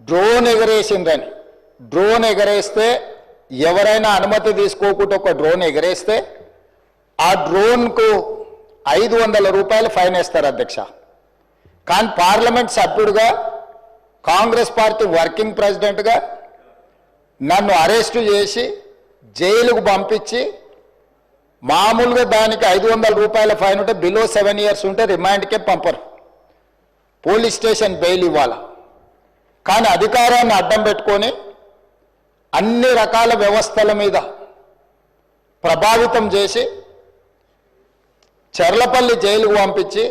Drone ఎగరేసిందని drone ఎగరేస్తే ఎవరైనా అనుమతి తీసుకోకుండా ఒక డ్రోన్ ఎగరేస్తే ఆ డ్రోన్కు 500 రూపాయలు ఫైన్ వేస్తారు అధ్యక్ష. కానీ పార్లమెంట్ సభ్యుడిగా కాంగ్రెస్ పార్టీ వర్కింగ్ ప్రెసిడెంట్గా నన్ను అరెస్టు చేసి జైలుకు పంపించి మామూలుగా దానికి 500 రూపాయల ఫైన్ ఉంటే బిలో 7 years ఉంటే రిమాండ్కే పంపరు, పోలీస్ స్టేషన్ బెయిల్ ఇవ్వాలి. కానీ అధికారాన్ని అడ్డం పెట్టుకొని అన్ని రకాల వ్యవస్థల మీద ప్రభావితం చేసి చర్లపల్లి జైలుకు పంపించి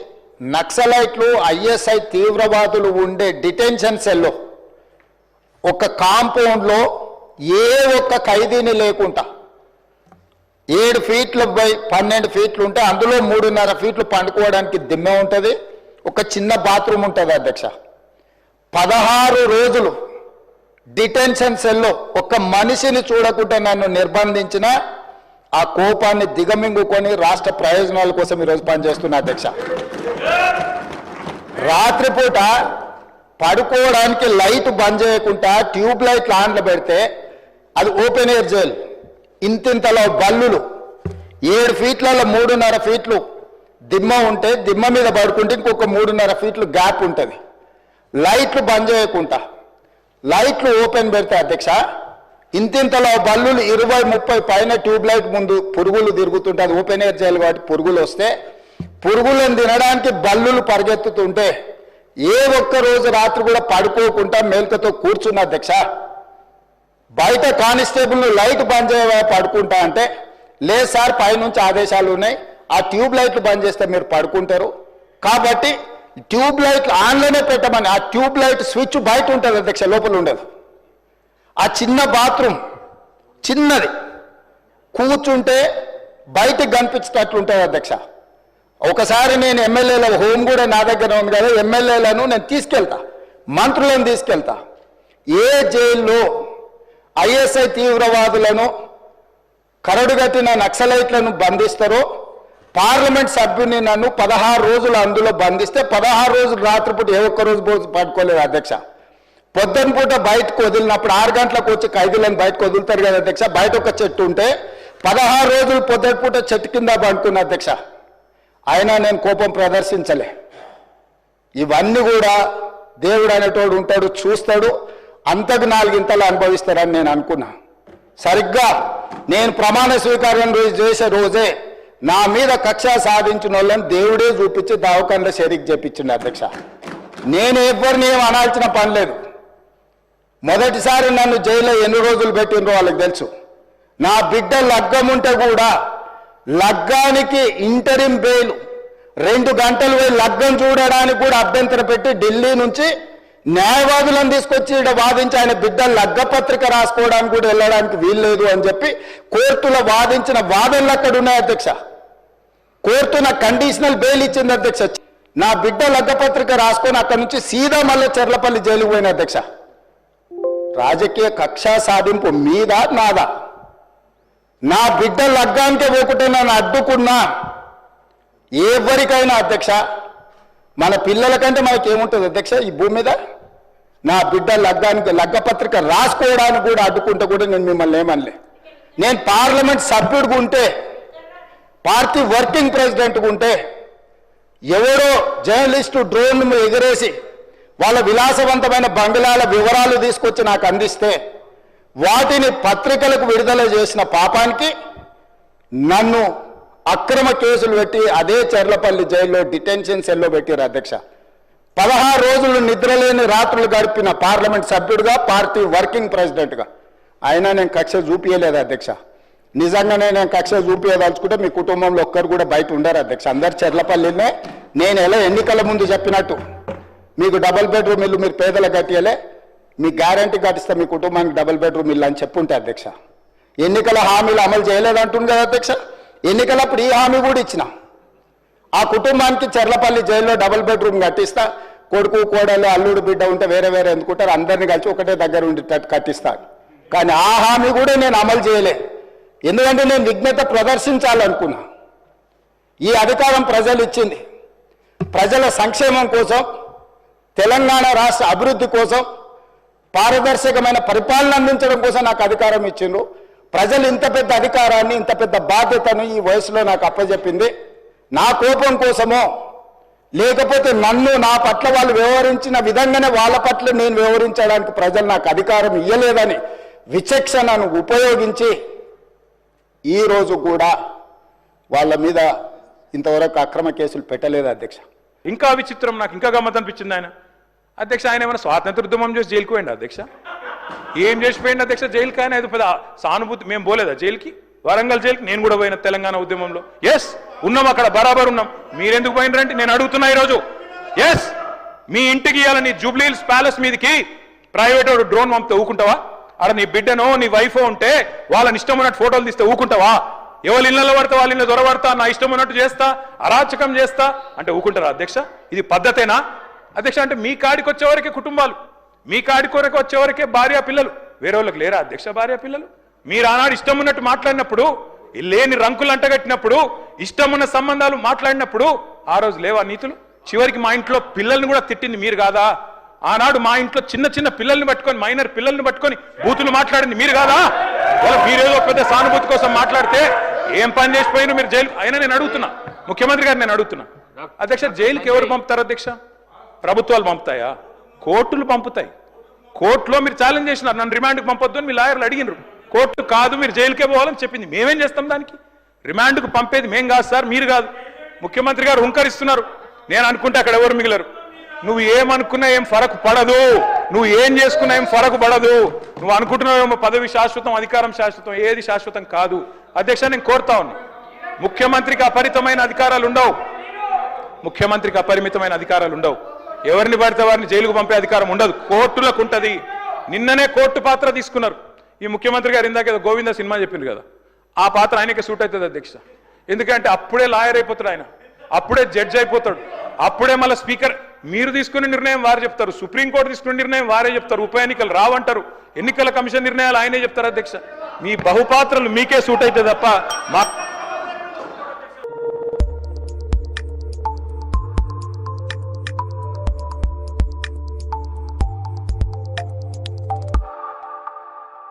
నక్సలైట్లు ఐఎస్ఐ తీవ్రవాదులు ఉండే డిటెన్షన్ సెల్లో ఒక కాంపౌండ్లో ఏ ఒక్క ఖైదీని లేకుండా 7 feet బై 12 feet ఉంటే అందులో 3.5 feet పండుకోవడానికి దిమ్మె ఉంటుంది, ఒక చిన్న బాత్రూమ్ ఉంటుంది అధ్యక్ష. 16 రోజులు డిటెన్షన్ సెల్లో ఒక్క మనిషిని చూడకుండా నన్ను నిర్బంధించిన ఆ కోపాన్ని దిగమింగుకొని రాష్ట్ర ప్రయోజనాల కోసం ఈరోజు పనిచేస్తున్నా అధ్యక్ష. రాత్రిపూట పడుకోవడానికి లైట్ బంద్ చేయకుండా ట్యూబ్ లైట్ ఆన్లో పెడితే అది open air jail, ఇంతింతలో బల్లులు 7 feet 3.5 feet దిమ్మ ఉంటే దిమ్మ మీద పడుకుంటే ఇంకొక 3.5 feet గ్యాప్ ఉంటుంది. లైట్లు బంద్ చేయకుండా లైట్లు ఓపెన్ పెడితే అధ్యక్ష ఇంతింతలో బల్లులు 20-30 పైన ట్యూబ్ లైట్ ముందు పురుగులు తిరుగుతుంటే అది ఓపెన్ ఎయిర్ జైలు కాబట్టి పురుగులు వస్తే పురుగులను తినడానికి బల్లులు పరిగెత్తుతుంటే ఏ ఒక్క రోజు రాత్రి కూడా పడుకోకుండా మేల్కతో కూర్చున్న అధ్యక్ష. బయట కానిస్టేబుల్ లైట్ బంద్ చేయవా పడుకుంటా అంటే లేదు సార్ పైనుంచి ఆదేశాలు ఉన్నాయి, ఆ ట్యూబ్ లైట్లు బంద్ చేస్తే మీరు పడుకుంటారు కాబట్టి ట్యూబ్ లైట్లు ఆన్లోనే పెట్టమని. ఆ ట్యూబ్ లైట్ స్విచ్ బయట ఉంటుంది అధ్యక్ష, లోపల ఉండదు. ఆ చిన్న బాత్రూమ్ చిన్నది, కూర్చుంటే బయటకు కనిపించేటట్లు ఉంటుంది అధ్యక్ష. ఒకసారి నేను ఎమ్మెల్యేల హోమ్ కూడా నా దగ్గర ఉంది కదా, ఎమ్మెల్యేలను నేను తీసుకెళ్తా, మంత్రులను తీసుకెళ్తా. ఏ జైల్లో ఐఎస్ఐ తీవ్రవాదులను కరడుగట్టిన నక్సలైట్లను బంధిస్తారో పార్లమెంట్ సభ్యుని నన్ను 16 రోజులు అందులో బంధిస్తే 16 రోజులు రాత్రిపూట ఏ ఒక్క రోజు పడుకోలేదు అధ్యక్ష. పొద్దున పూట బయటకు వదిలినప్పుడు 6 గంటలకు వచ్చి ఖైదీలను బయటకు వదులుతారు కదా అధ్యక్ష, బయట ఒక చెట్టు ఉంటే 16 రోజులు పొద్దున పూట చెట్టు కింద పడుకున్న అధ్యక్ష. అయినా నేను కోపం ప్రదర్శించలే. ఇవన్నీ కూడా దేవుడు అనేటోడు ఉంటాడు, చూస్తాడు, అంతకు 4 ఇంతలు అనుభవిస్తారని నేను అనుకున్నా. సరిగ్గా నేను ప్రమాణ స్వీకారం చేసే రోజే నా మీద కక్ష సాధించిన వాళ్ళని దేవుడే చూపించి దావకంలో షరీక్ చేపించింది అధ్యక్ష. నేను ఎవరిని ఏం అనాల్సిన పని లేదు. మొదటిసారి నన్ను జైల్లో ఎన్ని రోజులు పెట్టినరో వాళ్ళకి తెలుసు. నా బిడ్డ లగ్గం ఉంటే కూడా లగ్గానికి ఇంటరిం బెయిల్ 2 గంటలు పోయి లగ్గం చూడడానికి కూడా అభ్యంతరం పెట్టి ఢిల్లీ నుంచి న్యాయవాదులను తీసుకొచ్చి ఇక్కడ వాదించి ఆయన బిడ్డ లగ్గపత్రిక రాసుకోవడానికి కూడా వెళ్ళడానికి వీల్లేదు అని చెప్పి కోర్టులో వాదించిన వాదనలు అక్కడ ఉన్నాయి అధ్యక్ష. కోర్టు నా కండిషనల్ బెయిల్ ఇచ్చింది అధ్యక్ష. నా బిడ్డ లగ్గపత్రిక రాసుకొని అక్కడి నుంచి సీదా మళ్ళీ చర్లపల్లి జైలుకు పోయిన అధ్యక్ష. రాజకీయ కక్ష సాధింపు మీద నాదా? నా బిడ్డ లగ్గానికే పోకుంటే నన్ను అడ్డుకున్నా ఎవరికైనా అధ్యక్ష, మన పిల్లల కంటే మనకేముంటుంది అధ్యక్ష ఈ భూమి మీద? నా బిడ్డ లగ్గానికి లగ్గపత్రిక రాసుకోవడానికి కూడా అడ్డుకుంటే కూడా నేను మిమ్మల్ని ఏమనలే. నేను పార్లమెంట్ సభ్యుడిగా ఉంటే, పార్టీ వర్కింగ్ ప్రెసిడెంట్గా ఉంటే ఎవరో జర్నలిస్టు డ్రోన్ ఎగరేసి వాళ్ళ విలాసవంతమైన బంగ్లాల వివరాలు తీసుకొచ్చి నాకు అందిస్తే వాటిని పత్రికలకు విడుదల చేసిన పాపానికి నన్ను అక్రమ కేసులు పెట్టి అదే చర్లపల్లి జైల్లో డిటెన్షన్ సెల్లో పెట్టారు అధ్యక్ష. 16 రోజులు నిద్రలేని రాత్రులు గడిపిన పార్లమెంట్ సభ్యుడిగా, పార్టీ వర్కింగ్ ప్రెసిడెంట్గా అయినా నేను కక్ష చూపించలేదు అధ్యక్ష. నిజంగానే నేను కక్ష చూపించదలుచుకుంటే మీ కుటుంబంలో ఒక్కరు కూడా బయట ఉండరు అధ్యక్ష. అందరు చర్లపల్లినే. నేను ఎలా ఎన్నికల ముందు చెప్పినట్టు మీకు డబుల్ బెడ్రూమ్ ఇల్లు మీరు పేదలకు కట్టియలే, మీ గ్యారంటీ కట్టిస్తే మీ కుటుంబానికి డబుల్ బెడ్రూమ్ ఇల్లు అని చెప్పుంటే అధ్యక్ష. ఎన్నికల హామీలు అమలు చేయలేదంటుంది కదా అధ్యక్ష. ఎన్నికలప్పుడు ఈ హామీ కూడా ఇచ్చిన. ఆ కుటుంబానికి చర్లపల్లి జైల్లో డబుల్ బెడ్రూమ్ కట్టిస్తా, కొడుకు కోడలు అల్లుడు బిడ్డ ఉంటే వేరే వేరే ఎందుకుంటారు, అందరినీ కలిసి ఒకటే దగ్గర ఉండేటట్టు కట్టిస్తాను. కానీ ఆ హామీ కూడా నేను అమలు చేయలే. ఎందుకంటే నేను విఘ్నత ప్రదర్శించాలనుకున్నా. ఈ అధికారం ప్రజలు ఇచ్చింది, ప్రజల సంక్షేమం కోసం తెలంగాణ రాష్ట్ర అభివృద్ధి కోసం పారదర్శకమైన పరిపాలన అందించడం కోసం నాకు అధికారం ఇచ్చిండ్రు. ప్రజలు ఇంత పెద్ద అధికారాన్ని, ఇంత పెద్ద బాధ్యతను ఈ వయసులో నాకు అప్పచెప్పింది నా కోపం కోసమో, లేకపోతే నన్ను నా పట్ల వాళ్ళు వ్యవహరించిన విధంగానే వాళ్ళ పట్ల నేను వ్యవహరించడానికి ప్రజలు నాకు అధికారం ఇవ్వలేదని విచక్షణను ఉపయోగించి ఈరోజు కూడా వాళ్ళ మీద ఇంతవరకు అక్రమ కేసులు పెట్టలేదు అధ్యక్ష. ఇంకా విచిత్రం, నాకు ఇంకా గమ్మత్ అనిపించింది ఆయన అధ్యక్ష. ఆయన ఏమైనా స్వాతంత్ర ఉద్యమం చేసి జైలుకు పోయింది అధ్యక్ష? ఏం చేసిపోయింది అధ్యక్ష జైలుకి? ఆయన ఏదో పెద్ద సానుభూతి. మేము పోలేదా జైలుకి? వరంగల్ జైలుకి నేను కూడా పోయిన తెలంగాణ ఉద్యమంలో. ఎస్ ఉన్నాం, అక్కడ బరాబర్ ఉన్నాం. మీరెందుకు పోయినరంటే నేను అడుగుతున్నా ఈరోజు. ఎస్ మీ ఇంటికి ఇవ్వాలని జూబ్లీ హిల్స్ ప్యాలెస్ మీదకి ప్రైవేట్ డ్రోన్ పంపితే ఊకుంటావా? అక్కడ నీ బిడ్డనో నీ వైఫో ఉంటే వాళ్ళని ఇష్టం ఉన్నట్టు ఫోటోలు తీస్తే ఊకుంటావా? ఎవరి ఇళ్లలో పడతా వాళ్ళ ఇళ్ళ దొరబడతా, నా ఇష్టం ఉన్నట్టు చేస్తా, అరాచకం చేస్తా అంటే ఊకుంటారా అధ్యక్ష? ఇది పద్ధతేనా అధ్యక్ష? అంటే మీ కాడికి వచ్చేవరకే కుటుంబాలు, మీ కాడి కొరకు వచ్చేవరకే భార్య పిల్లలు, వేరే వాళ్ళకి లేరా అధ్యక్ష భార్య పిల్లలు? మీరు ఆనాడు ఇష్టం ఉన్నట్టు మాట్లాడినప్పుడు, లేని రంకులు అంటగట్టినప్పుడు, ఇష్టం ఉన్న సంబంధాలు మాట్లాడినప్పుడు ఆ రోజు లేవా నీతులు? చివరికి మా ఇంట్లో పిల్లల్ని కూడా తిట్టింది మీరు కాదా? ఆనాడు మా ఇంట్లో చిన్న చిన్న పిల్లల్ని పట్టుకొని, మైనర్ పిల్లల్ని పట్టుకొని బూతులు మాట్లాడింది మీరు కాదా? మీరేదో పెద్ద సానుభూతి కోసం మాట్లాడితే ఏం పని చేసిపోయినా మీరు జైలు. అయినా నేను అడుగుతున్నా ముఖ్యమంత్రి గారు, నేను అడుగుతున్నా అధ్యక్ష, జైలుకి ఎవరు పంపుతారు అధ్యక్ష? ప్రభుత్వాలు పంపుతాయా? కోర్టులు పంపుతాయి. కోర్టులో మీరు ఛాలెంజ్ చేసినారు, నన్ను రిమాండ్కి పంపొద్దు అని మీ లాయర్లు అడిగినారు. కోర్టు కాదు మీరు జైలుకే పోవాలని చెప్పింది. మేమేం చేస్తాం దానికి? రిమాండ్కు పంపేది మేం కాదు సార్, మీరు కాదు. ముఖ్యమంత్రి గారు హుంకరిస్తున్నారు. నేను అనుకుంటే అక్కడ ఎవరు మిగిలరు. నువ్వు ఏమనుకున్నా ఏం ఫరకు పడదు, నువ్వు ఏం చేసుకున్నా ఏం ఫరకు పడదు. నువ్వు అనుకుంటున్నావేమో పదవి శాశ్వతం, అధికారం శాశ్వతం. ఏది శాశ్వతం కాదు అధ్యక్ష. నేను కోరుతా ఉన్నా, ముఖ్యమంత్రికి అపరిమితమైన అధికారాలు ఉండవు. ముఖ్యమంత్రికి అపరిమితమైన అధికారాలు ఉండవు. ఎవరిని పడితే వారిని జైలుకు పంపే అధికారం ఉండదు, కోర్టులకు ఉంటుంది. నిన్ననే కోర్టు పాత్ర తీసుకున్నారు ఈ ముఖ్యమంత్రి గారు. ఇందాక ఏదో గోవింద సినిమా చెప్పింది కదా, ఆ పాత్ర ఆయనకే సూట్ అవుతుంది అధ్యక్ష. ఎందుకంటే అప్పుడే లాయర్ అయిపోతాడు ఆయన, అప్పుడే జడ్జ్ అయిపోతాడు, అప్పుడే మళ్ళీ స్పీకర్. మీరు తీసుకునే నిర్ణయం వారు చెప్తారు, సుప్రీంకోర్టు తీసుకునే నిర్ణయం వారే చెప్తారు, ఉప ఎన్నికలు రావంటారు, ఎన్నికల కమిషన్ నిర్ణయాలు ఆయనే చెప్తారు అధ్యక్ష. మీ బహుపాత్రలు మీకే సూట్ అవుతుంది తప్ప మా